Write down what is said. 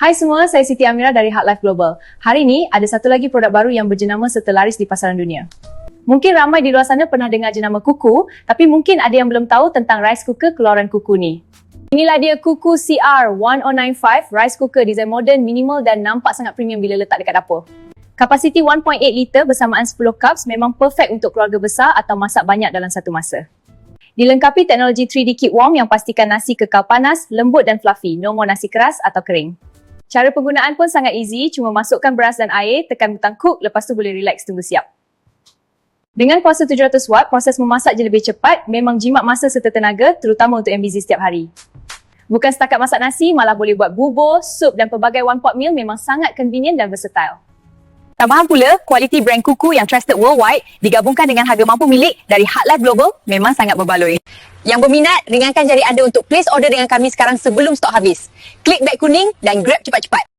Hai semua, saya Siti Amira dari Heart Life Global. Hari ini ada satu lagi produk baru yang berjenama serta laris di pasaran dunia. Mungkin ramai di luar sana pernah dengar jenama Kuku, tapi mungkin ada yang belum tahu tentang rice cooker keluaran Kuku ni. Inilah dia Kuku CR1095 rice cooker design moden, minimal dan nampak sangat premium bila letak dekat dapur. Kapasiti 1.8 liter bersamaan 10 cups memang perfect untuk keluarga besar atau masak banyak dalam satu masa. Dilengkapi teknologi 3D Keep Warm yang pastikan nasi kekal panas, lembut dan fluffy, no more nasi keras atau kering. Cara penggunaan pun sangat easy, cuma masukkan beras dan air, tekan butang cook, lepas tu boleh relax tunggu siap. Dengan kuasa 700 watt, proses memasak je lebih cepat, memang jimat masa serta tenaga, terutama untuk yang busy setiap hari. Bukan setakat masak nasi, malah boleh buat bubur, sup dan pelbagai one pot meal, memang sangat convenient dan versatile. Tambahan pula, kualiti brand Kuku yang trusted worldwide digabungkan dengan harga mampu milik dari Heart Life Global memang sangat berbaloi. Yang berminat, ringankan jari anda untuk place order dengan kami sekarang sebelum stok habis. Klik beg kuning dan grab cepat-cepat.